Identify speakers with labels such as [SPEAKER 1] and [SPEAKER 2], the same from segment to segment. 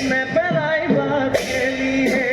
[SPEAKER 1] मैं पराई बात के लिए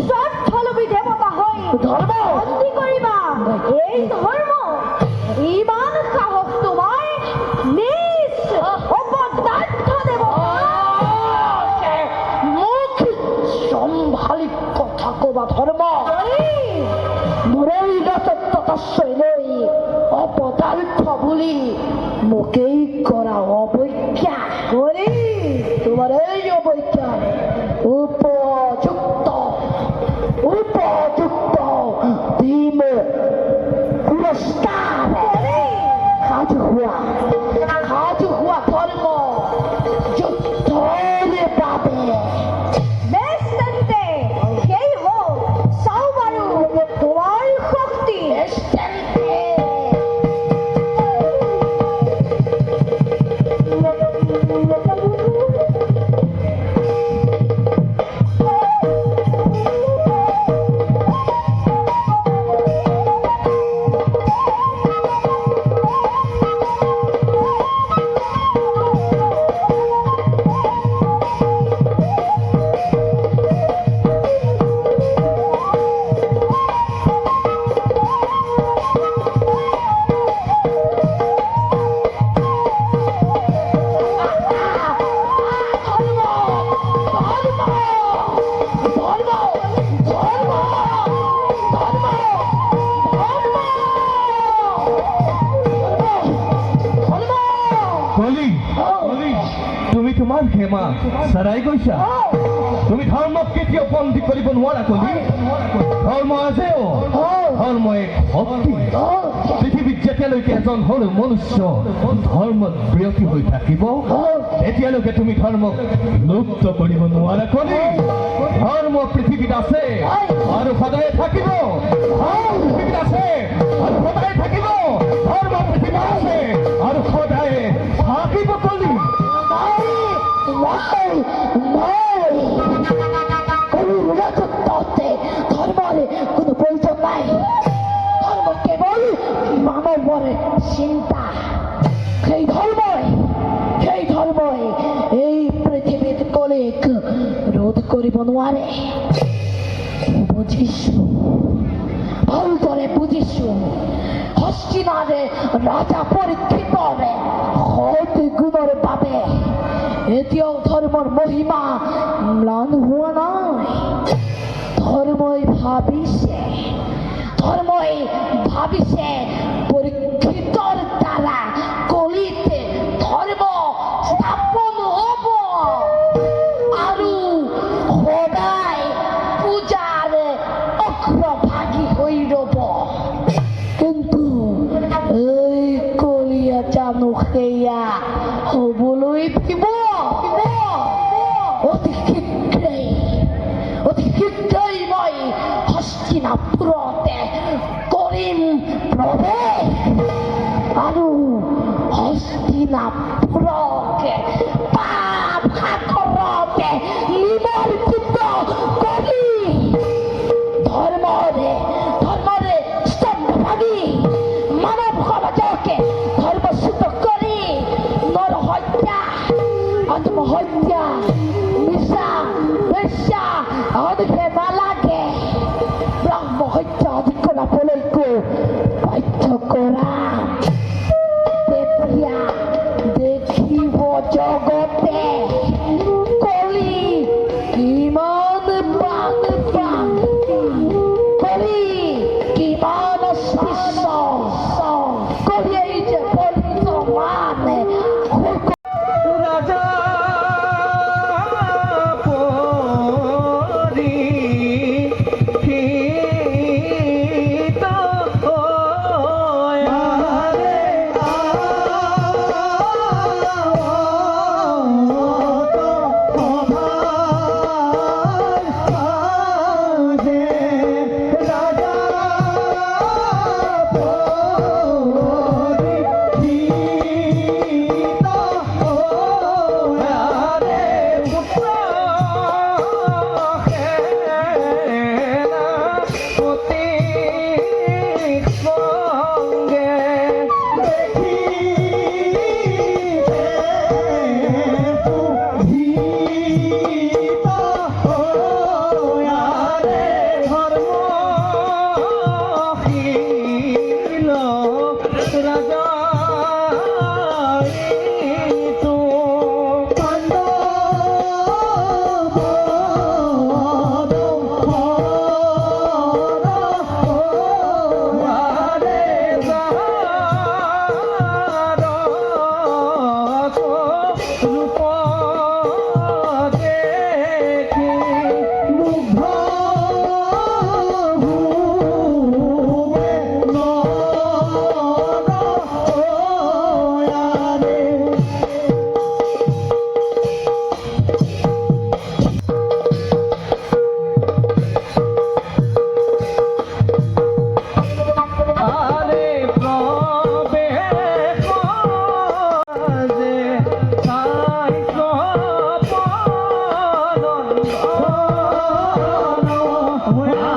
[SPEAKER 2] স্বার্থলোভী দেবতা হই
[SPEAKER 3] ধর্ম
[SPEAKER 2] বন্দী করিবা এই ধর্ম ইমান সাহস তোমার নিজ অপদার্থ দেবতা
[SPEAKER 3] মুখ সম্ভালি কথা কবা ধর্ম মোরেই ততস্বই নই অপদার্থ বলি মুখেই করা অবজ্ঞা
[SPEAKER 2] করি
[SPEAKER 3] তোমার এই অবজ্ঞা উপযুক্ত উপযুক্ত দিম পুরস্কার কাজ হুয়া ধর্ম যুদ্ধে পাবে
[SPEAKER 2] বেশ তেন্তে সেই হোক সাউবারু তোমার শক্তি
[SPEAKER 1] কলি কলি তুমি তোমাৰ ক্ষমা চৰাই গৈছা তুমি ধৰ্মক কেতিয়াও বন্দী কৰিব নোৱাৰা কলি ধৰ্ম আছেও ধৰ্ম এক শক্তি পৃথিৱীত যেতিয়ালৈকে এজন সৰু মনুষ্য ধৰ্মত বিৰতি হৈ থাকিব তেতিয়ালৈকে তুমি ধৰ্মক লুপ্ত কৰিব নোৱাৰা কলি ধৰ্ম পৃথিৱীত আছে আৰু সদায় থাকিব পৃথিৱীত আছে আৰু সদায় থাকিব ধৰ্ম পৃথিৱীত আছে আৰু সদায় থাকিব কলি
[SPEAKER 3] ধর্মের কোনো প্রয়োজন নাই ধর্ম কেবল মানবের চিন্তা সেই ধর্মই এই পৃথিবীর কলিক রোধ করিব নোৱাৰে বুঝিছো ভালদৰে বুঝিছো হস্তিনাৰে ৰাজা পৰীক্ষিতৰে সৎ গুণৰ বাবে এতিয়াও ধৰ্মৰ মহিমা ম্লান হোৱা নাই ধর্মই ভাবিছে পরীক্ষিতর দ্বারা কলিতে ধর্ম স্থাপন হব আৰু সদায় পূজার অগ্রভাগী হৈ রব কিন্তু এই কলিয়া জানো সেয়া হবলৈ দিব অতি শীঘ্ৰেই মই হস্তিনাপুৰতে কৰিম প্ৰৱেশ আৰু হস্তিনাপুৰকে পাপ সাগৰতে নিমজ্জিত কৰি ধৰ্মৰে স্তম্ভ ভাঙি মানৱ সমাজকে ধৰ্মচ্যুত কৰি নৰ হত্যা আত্মহত্যা মিছা বেশ্যা অধিকে নালাগে ব্ৰহ্ম হত্যা অধিক কৰাবলৈকো বাধ্য কৰা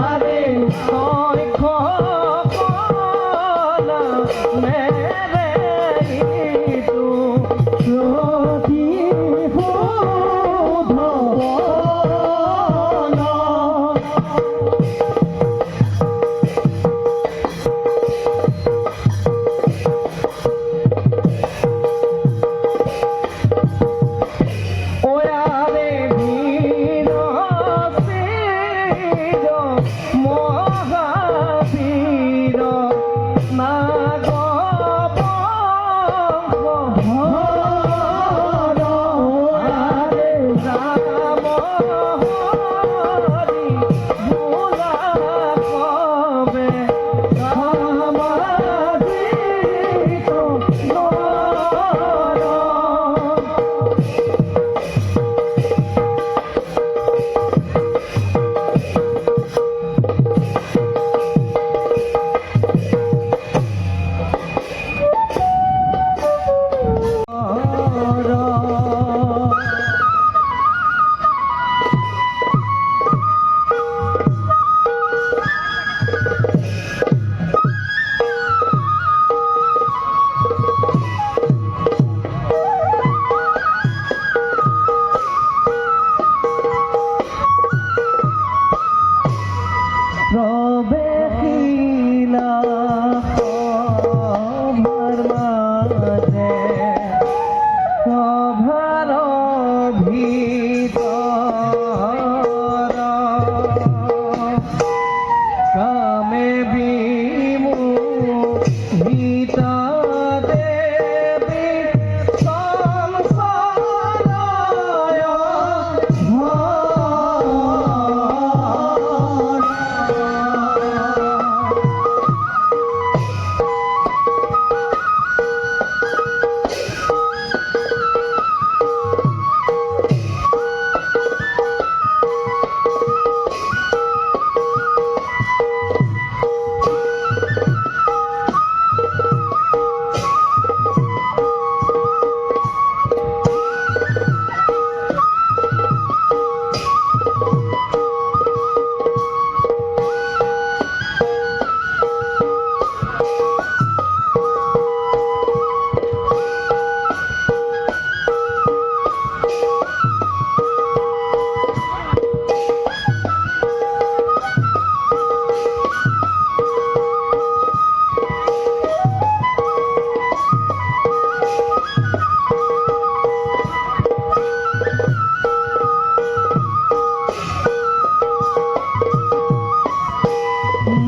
[SPEAKER 1] আরে হয় খোলা মেরে তু সখী ওয়ারে বীর শির মহাবীর নাগ আরে রাম হরি ভোলা কবে সমাধিত নর প্রবেশিলা সভার মাঝে সভার ভিতর কামে বিমোহিত দেবী সংসারায়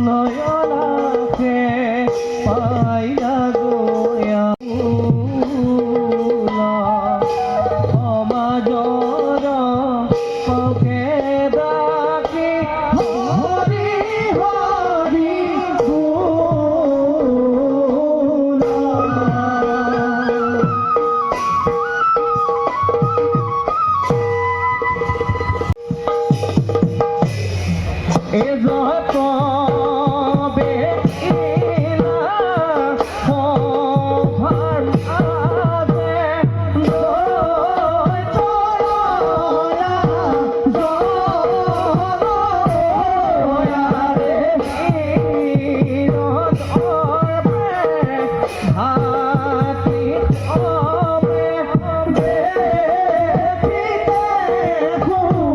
[SPEAKER 1] নয়নাকে পাইলা গোয়া সমাজর পক্ষে ডাকি হরি হরি গুণা। এ যত বেলা সভার মাঝে দই তরলা জয়ারে বীর ধর্মে হাতি হবে দেখিতে খুব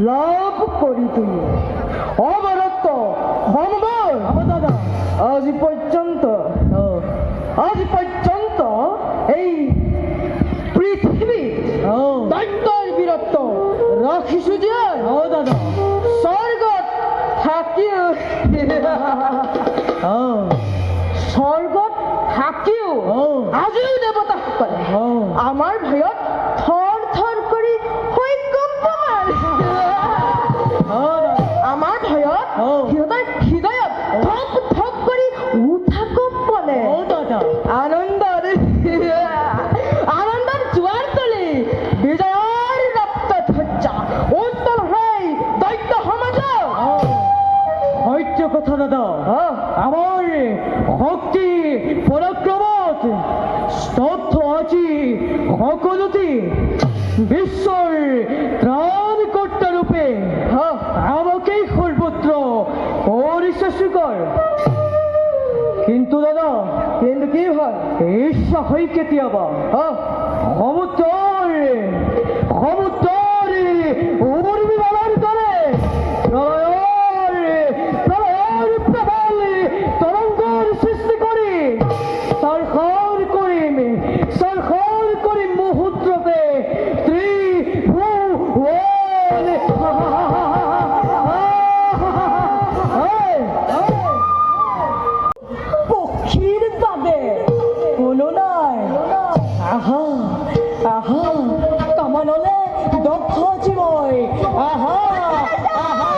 [SPEAKER 1] লাভ করি তুই অবরত্ব হনুমান
[SPEAKER 4] আজি পর্যন্ত এই পৃথিবী দৈত্যৰ বীৰত্ব ৰাখিছো যে দাদা স্বৰ্গত থাকিও স্বৰ্গত থাকিও আজিও দেৱতাসকলে আমাৰ ভয়ত থৰ থৰ কৰি ভূমিকম্প মাৰে আমাৰ ভয়ত সিহঁতৰ হৃদয়ত ধপ ধপ কৰি উঠা কম্পনে আনন্দৰ জোৱাৰ তলি বিজয়ৰ ৰক্ত ধ্বজা উত্তল হৈ দৈত্য সমাজৰ সত্য কথা দাদা আমার শক্তি পরাক্রমত স্তব্ধ আছি সকলতি বিশ্বর ত্রাণকর্তা রূপে আমাকেই সর্বত্র পরিশ্বাস কর কিন্তু দাদা কিন্তু কি হয় ঈর্ষা হয় কেতিয়াবা সমুদ্ৰৰ উৰ্মিমালাৰ দৰে প্রলয়ৰ প্রবল তরঙ্গৰ সৃষ্টি কৰি সরখর কৰিম মুহূৰ্ততে পক্ষীৰ বাবে কোনো নাই আহা আহা কামানলে দক্ষ জীৱই আহা আহা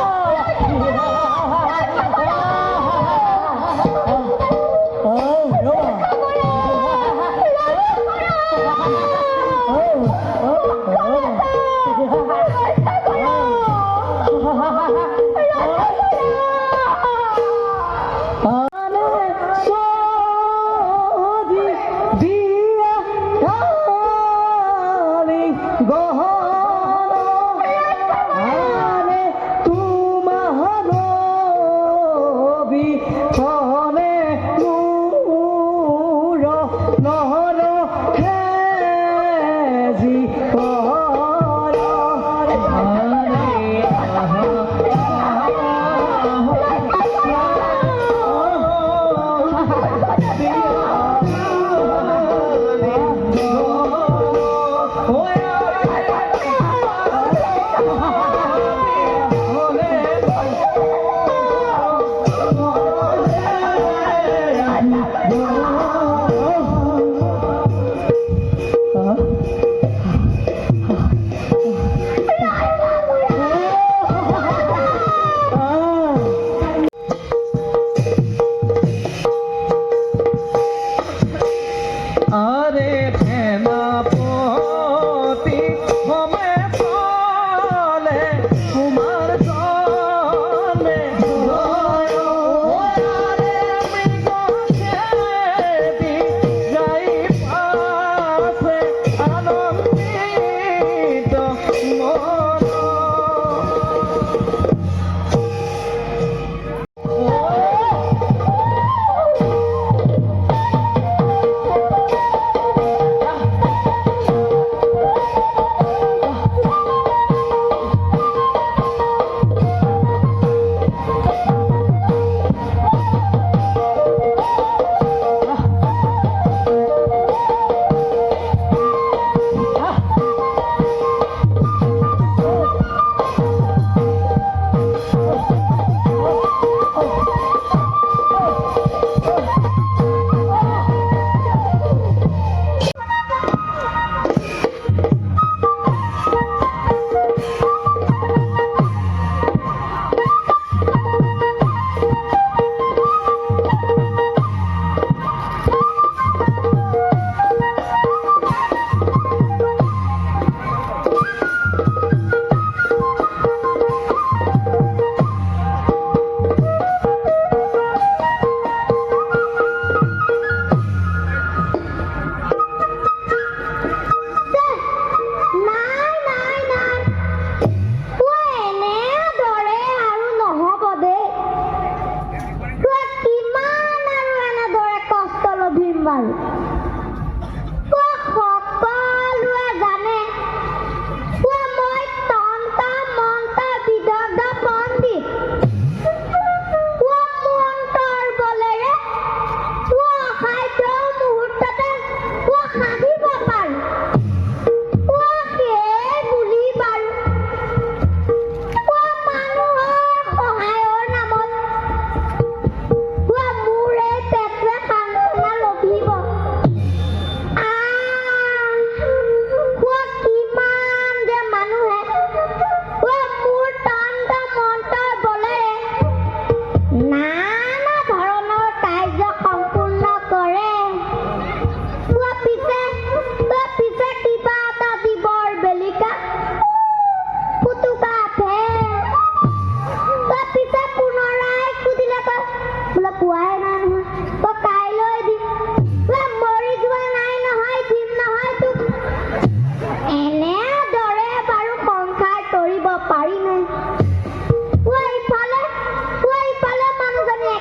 [SPEAKER 2] পোৱাই নাই নহয় তই কাইলৈ দিম বোলে মৰি যোৱা নাই নহয় দিম নহয় তোক এনেদৰে বাৰু সংসাৰ তৰিব পাৰি নাই ইফালে মানুহজনীয়ে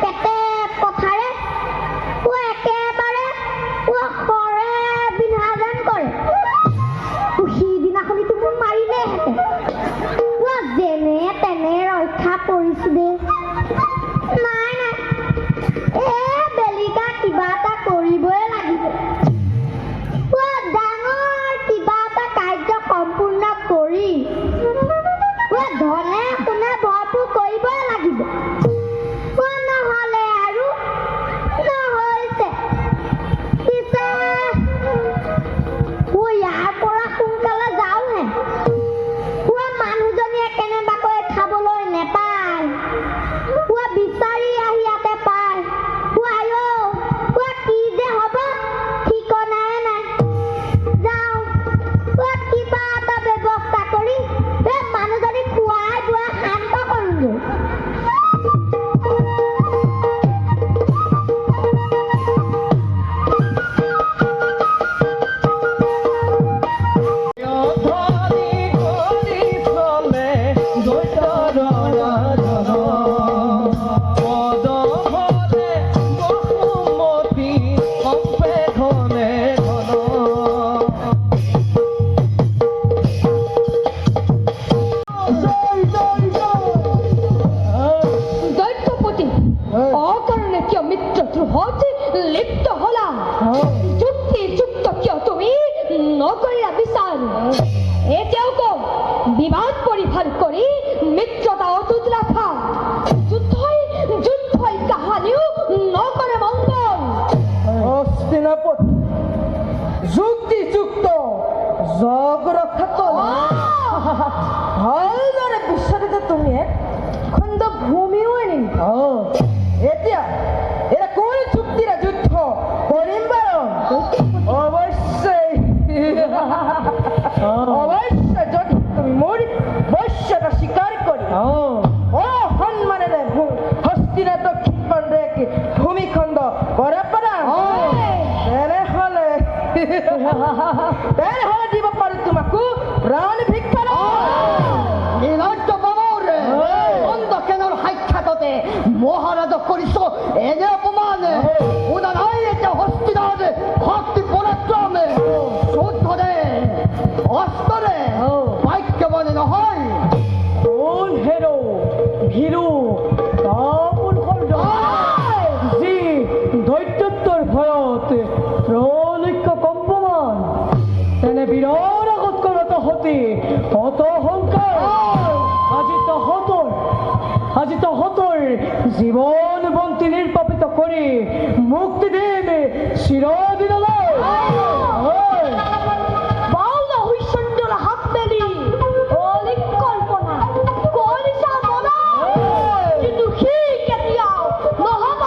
[SPEAKER 2] পেটে পথাৰে একেবাৰে খৰে বিন্ধা যেন কৰে সিদিনাখনিতো মোক মাৰিলেহেঁতেন যেনে তেনে ৰক্ষা পৰিছো দেই নাই বেলিকা কিবা এটা কৰিবই লাগিব ডাঙৰ কিবা এটা কাৰ্য সম্পূৰ্ণ কৰি ধনে সোণে ভৰপূৰ কৰিবই লাগিব নহ'লে আৰু নহৈছে পিছে ইয়াৰ পৰা সোনকালে যাওঁহে মানুহজনীয়ে কেনেবাকৈ খাবলৈ নেপায় বিচাৰি আহি ইয়াতে পায় কি যে হ'ব ঠিকনাই নাই যাওঁ কিবা এটা ব্যৱস্থা কৰি মানুহজনী খুৱাই বুৱাই শান্ত কৰোঁগৈ
[SPEAKER 4] দৈত্যপতি অকারণে কিয় মিত্র দ্রোহত লিপ্ত হলা যুক্তি যুক্ত কিয় তুমি নকরিলা বিচার এতেও কম বিবাদ পরিহার করি মিত্রতা অটুট রাখা যুদ্ধই কাহানিও নকরে মঙ্গল
[SPEAKER 3] হস্তিনাপতি যুক্তিযুক্ত জগ রক্ষা কলা ভালদৰে বিশ্বজিত তুমি খণ্ড ভূমিও এনে এতিয়া এটা কোন চুক্তিৰে যুদ্ধ কৰিম বাৰু অৱশ্যই যদি তুমি মোৰ বশ্যতা স্বীকাৰ কৰি সন্মানেৰে হস্তিনাথ দক্ষিণ খণ্ডে ভূমিখণ্ড কৰা পাৰা তেনেহ'লে দিব পাৰো তোমাকো প্ৰাণ ভিক্ষা সাক্ষাততে মহারাজ করিস এনে অপমান উদা নাই এটা হস্তিনাথ ভক্তি পরাক্রমে শুদ্ধরে অস্তরে বাক্য বলে নহয় কোন হেরো ভীরু তামুল খণ্ড যি দৈত্যত্বৰ ভয়ত প্ৰলক্ষ কম্পমান তেনে বীৰৰ আগত কৰা তহতি অত অহংকাৰ আজি তহতৰ জীৱন বন্তি নিৰ্বাপিত কৰি মুক্তি দিম চিৰদিনলৈ হাত মেলি কল্পনা কৰিছা মনা কিন্তু সি কেতিয়াও নহ'ব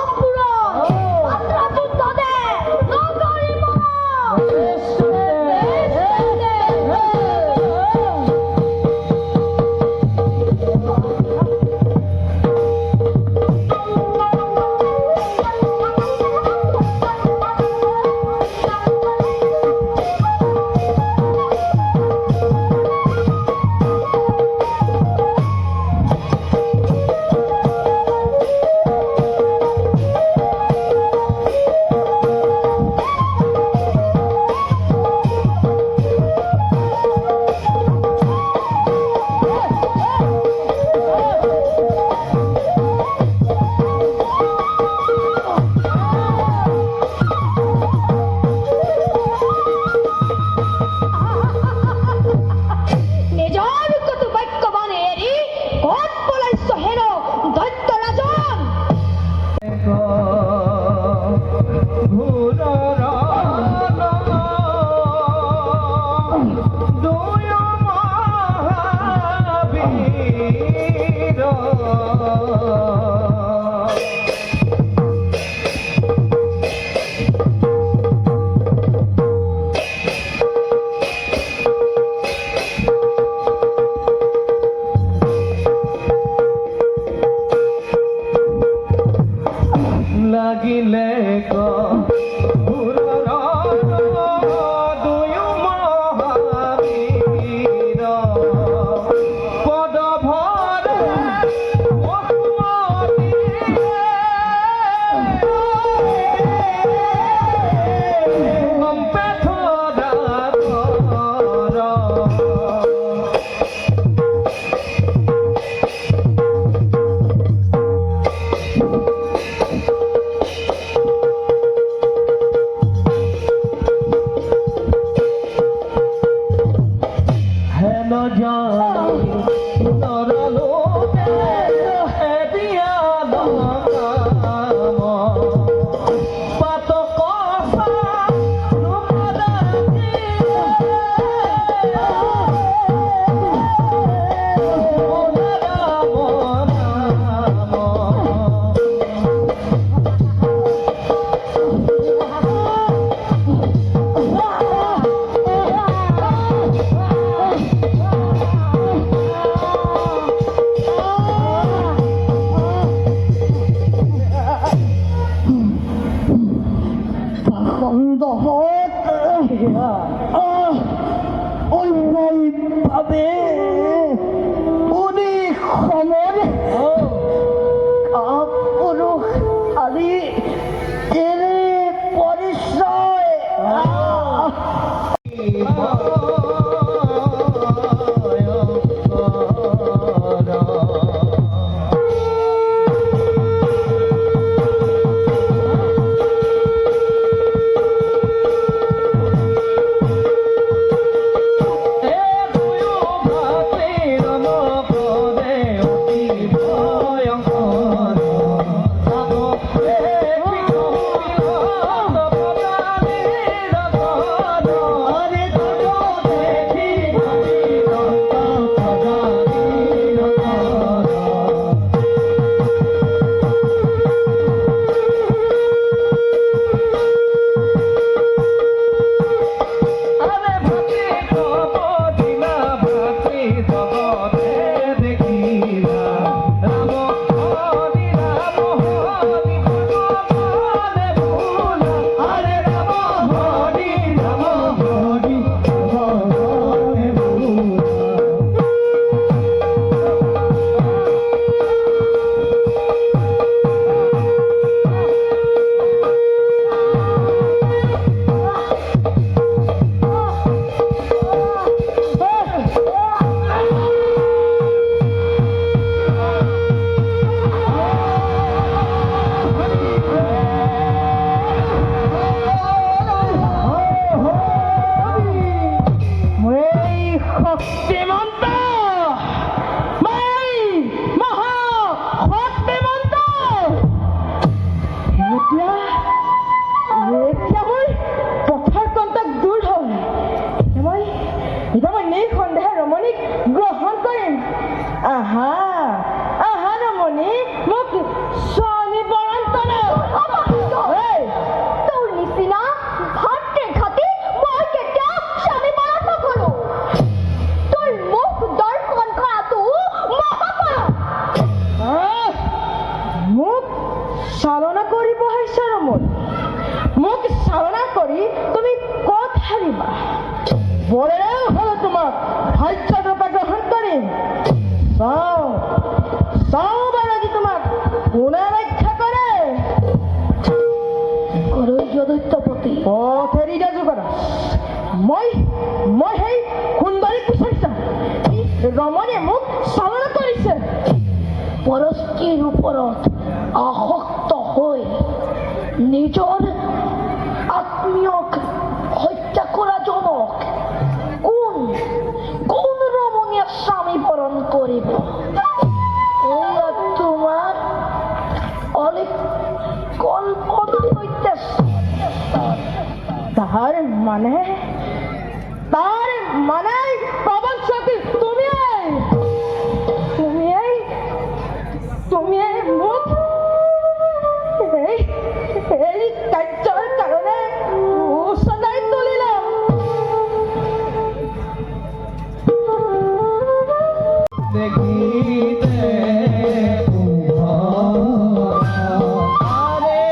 [SPEAKER 1] লাগিলে
[SPEAKER 3] অন্যায়ভাবে উনি খবর কাপুরুষ আলী এর পরিচয়
[SPEAKER 4] ৰমণে মোক চালনা কৰিছে
[SPEAKER 3] পৰস্তিৰ ওপৰত আসক্ত হৈ নিজৰ আত্মীয়ক হত্যা কৰা জনক কোন ৰমণীয়ে স্বামী বৰণ কৰিব এয়া তোমাৰ অনেক কল্পনা হইতে
[SPEAKER 4] তাহার মানে প্রবল শক্তি তুমি মুখ এই কার্যর কারণে সদাই তুলিলাম
[SPEAKER 1] দেখিতে আরে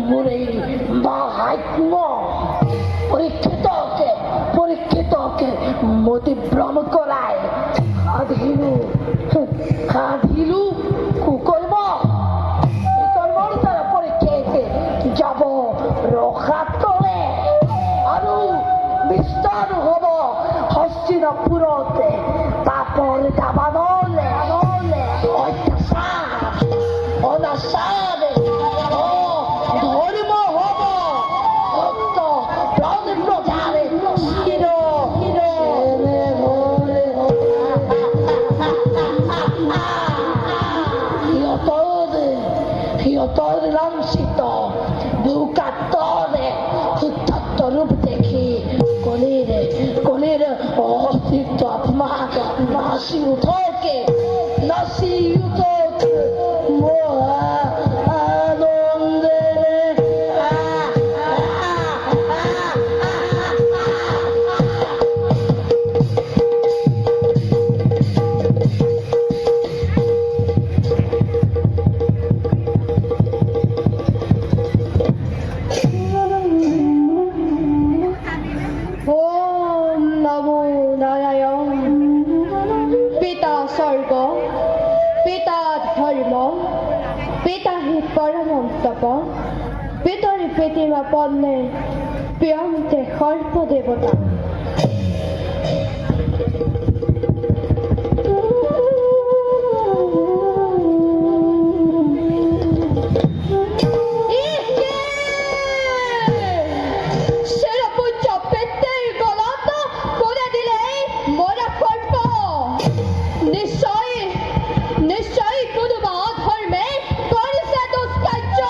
[SPEAKER 3] মোরে মাহাত্ম পরীক্ষিতকে মতি ভ্রম করায় কাঁধিলু কুকর্ম এই কর্মর তারা পরীক্ষাতে যাব রক্ষাত করে আৰু বিস্তার হব হস্তিনাপুরতে তারপর দাবানলে অনাচার ধর্ম হব সত্য প্রচারে সিহঁতৰ লাঞ্ছিত দুকাতৰে উত্তপ্ত ৰূপ দেখি কলিৰে অস্তিত্ব আত্মা নাচি উঠকে মোহা আনন্দেৰে
[SPEAKER 4] ওম নমো নারায়ণ। পিতা স্বর্গ, পিতা ধর্ম, পিতা হি পরমন্তপ, পিতরি প্রতিমা পন্নে প্রিয়ন্তে সর্বদেবতা। নিশ্চয়ই কোনো বা ধর্মে করেছে দুষ্কার্য।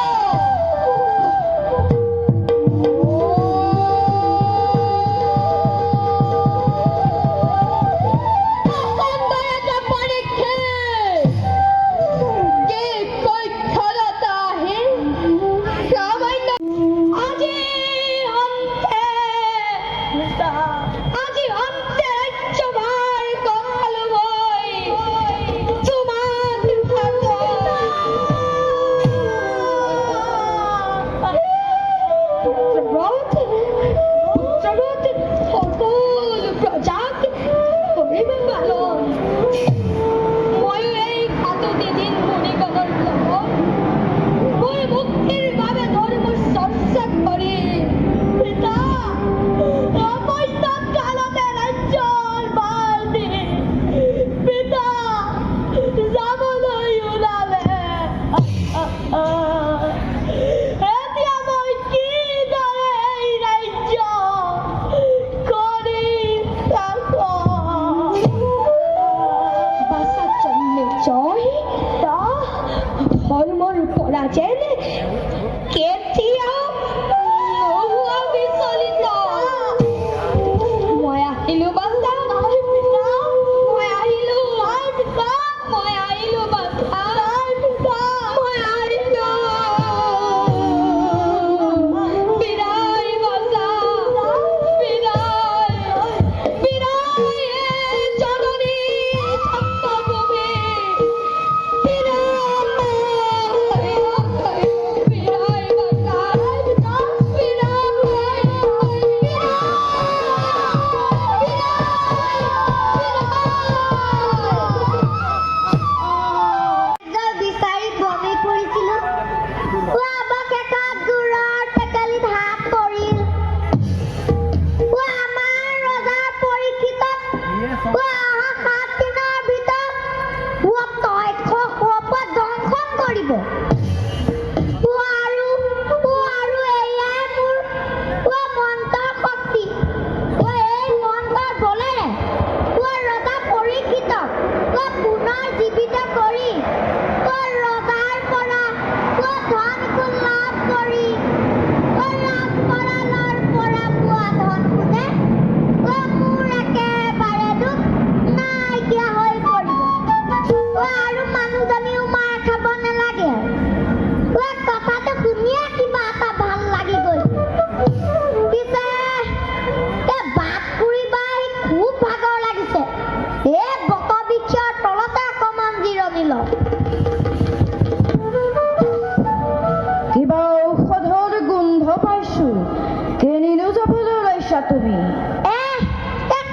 [SPEAKER 3] তুমি?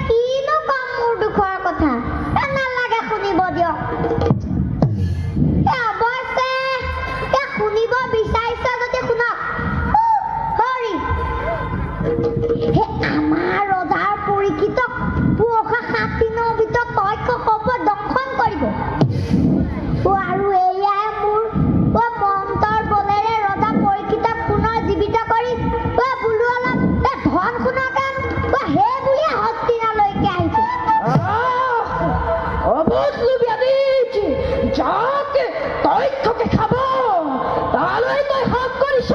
[SPEAKER 2] কিনো কম মোৰ দুখৰ কথা নালাগে শুনিব দিয়ক অৱশ্যে শুনিব বিচাৰিছে যদি শুনক হৰি আমাৰ ৰজাৰ পৰিচিতক পুৰুষা 7 দিনৰ ভিতৰত তক্ষ সৰ্প দংশন কৰিব আৰু এয়াই মোৰ মন্ত্ৰৰ বলেৰে ৰজা পৰিচিতক পুনৰ জীৱিত কৰি বোলো অলপ ধন শুনকে হে বুলিয়ে হস্তিনালৈকে আহিছে
[SPEAKER 3] অবশ্যই ব্যাধিছি যাকে তৈক্ষকে খাব তালৈ তই হাত কৰিছ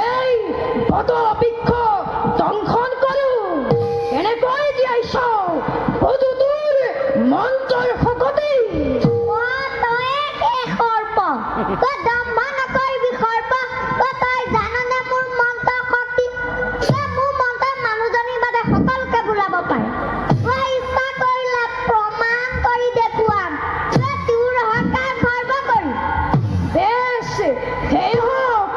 [SPEAKER 3] এই কত বৃক্ষ দংশন কৰো এনেকৈ জীয়াইছ বধু তোৰ মন্ত্ৰৰ শকতি
[SPEAKER 2] তই সৰ্প দম্ভ নকৰিবি সৰ্প তই জাননে মোৰ মন্ত্ৰ শক্তি মোৰ মন্ত্ৰ মানুহজনীৰ বাদে সকলোকে বোলাব পাৰে ইচ্ছা কৰিলে প্ৰমাণ কৰি দেখুৱাম তোৰ হকাৰ সৰ্ব কৰি
[SPEAKER 3] বেশ সেই হোক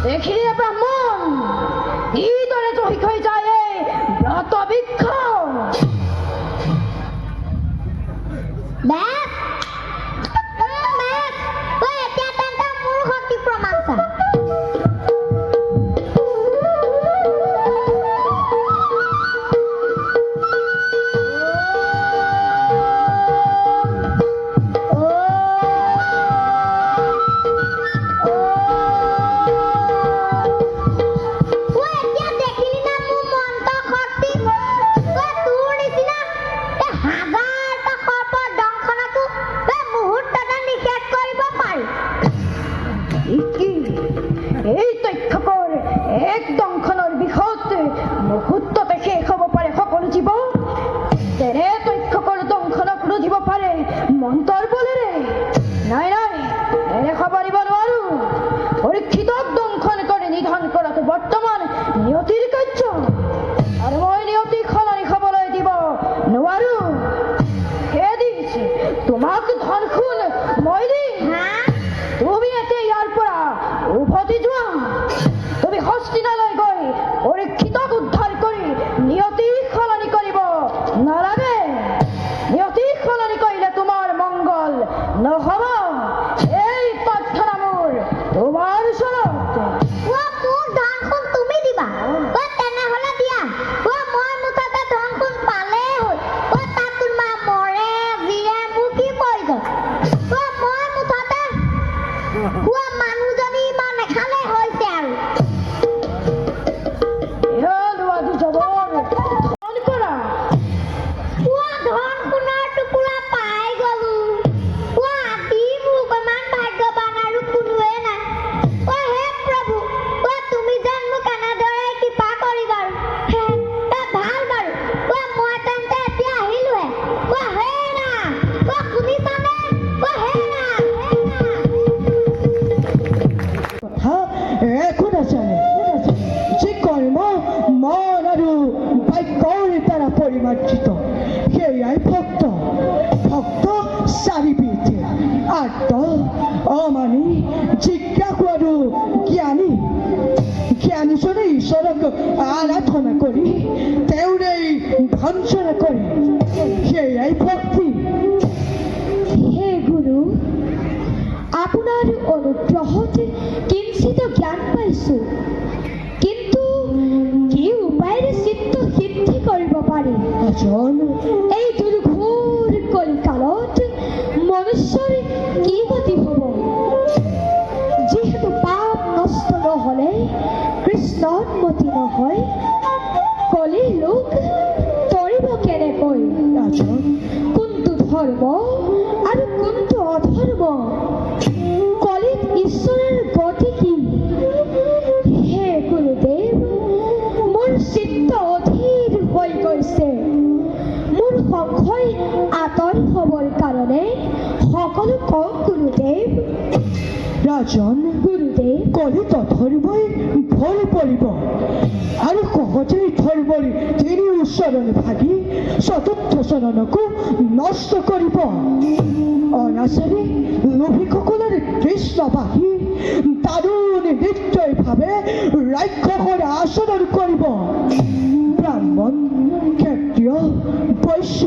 [SPEAKER 3] দেখিলে ব্রাহ্মণ ইদরে জহি হৈ যায় ব্রত বৃক্ষ
[SPEAKER 2] বেছ তই এতিয়া তেন্তে মোৰ শক্তি প্ৰমাণ চা
[SPEAKER 3] এই তথ্যকৰ এক দংশনৰ বিষত মুহূৰ্ততে শেষ হ'ব পাৰে সকলো জীৱ তেনে তথ্যকৰ দংশনক ৰুধিব পাৰে মন্ত্ৰৰ বলেৰে নাই নাই এনে খবৰিব নোৱাৰো পৰীক্ষিতক দংশন কৰি নিধন কৰাটো বৰ্তমান নিয়তিৰ কাৰ্য আৰু মই নিয়তি সলনি খাবলৈ দিব নোৱাৰো সেই দিছে তোমাক ধন সোণ মই দিম তুমি এতিয়া ইয়াৰ পৰা উভতি যোৱা তুমি হস্তিনালৈ গৈ পৰীক্ষিতক উদ্ধাৰ কৰি নিয়তি সলনি কৰিব নালাগে নিয়তি সলনি কৰিলে তোমাৰ মংগল নহব এই প্ৰাৰ্থনা মোৰ তোমাৰ ওচৰত
[SPEAKER 2] মোক ধন সোণ তুমি দিবা তেনেহলে দিয়া মই মুঠতে ধন সোণ পালেই হ'ল তাত তোমাৰ মৰে জিৰে মোৰ কি প্ৰয়োজন মই মুঠতে মানুহজনী ইমান নেখালে হৈছে আৰু
[SPEAKER 3] ধন কৰা
[SPEAKER 2] ধন সোণৰ টুকুৰা পাই গলো আদি মোৰ অকমান ভাগ্যৱান আৰু কোনোৱে নাই হে প্ৰভু তুমি যেন মোক এনেদৰে কৃপা কৰিবা ভাল বাৰু মই তেন্তে এতিয়া আহিলোহে হে না শুনিছানে হে না
[SPEAKER 3] একো নাজানে যি কৰ্ম মন আৰু বাক্যৰ দ্বাৰা পৰিমাৰ্জিত সেয়াই ভক্ত চাৰিবিধ আৰ্ত অমানি জিজ্ঞাসু আৰু জ্ঞানীজনে ঈশ্বৰক আৰাধনা কৰি তেওঁৰে ভঞ্জনা কৰে সেয়াই ভক্তি
[SPEAKER 5] হে গুৰু আপোনাৰ অনুগ্ৰহত কিঞ্চিত জ্ঞান পাইছো কিন্তু কি উপায়েৰে চিত্ত সিদ্ধি কৰিব পাৰি এই দুৰ্ঘোৰ কলিকালত মনুষ্যৰ কি গতি হ'ব যিহেতু পাপ নষ্ট নহ'লে কৃষ্ণন্মতি নহয় কলিৰ লোক তৰিব কেনেকৈ কোনটো ধৰ্ম আৰু কোনটো অধৰ্ম কলিত ঈশ্বৰৰ গতি কি হে গুৰুদেৱ মোৰ চিত্ত অধীৰ হৈ গৈছে মোৰ সংশয় আঁতৰ হ'বৰ কাৰণে সকলো কওক গুৰুদেৱ
[SPEAKER 3] ৰাজন
[SPEAKER 5] গুৰুদেৱ
[SPEAKER 3] কলিত অধৰ্মই ভুল
[SPEAKER 5] কৰিব আৰু সহজেই ধৰ্মৰ তিনি উচ্চৰণ ভাগি চতুৰ্থ চৰণকো নষ্ট কৰিব। অনাচাৰী লোভীসকলৰ কৃষ্ণবাসী দাৰুণ নিশ্চয়ভাৱে ৰাক্ষসৰ আচৰণ কৰিব। ব্ৰাহ্মণ ক্ষত্ৰিয় বৈশ্য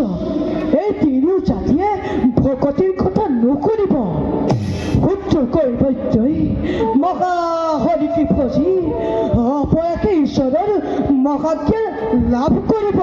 [SPEAKER 5] এই তিনিও জাতিয়ে ভকতিৰ কথা নকৰিব। শুদ্ধ কৈবৰ্যই মহাহৰিকে ভজি অপয়াকে ঈশ্বৰৰ মহাজ্ঞা লাভ কৰিব।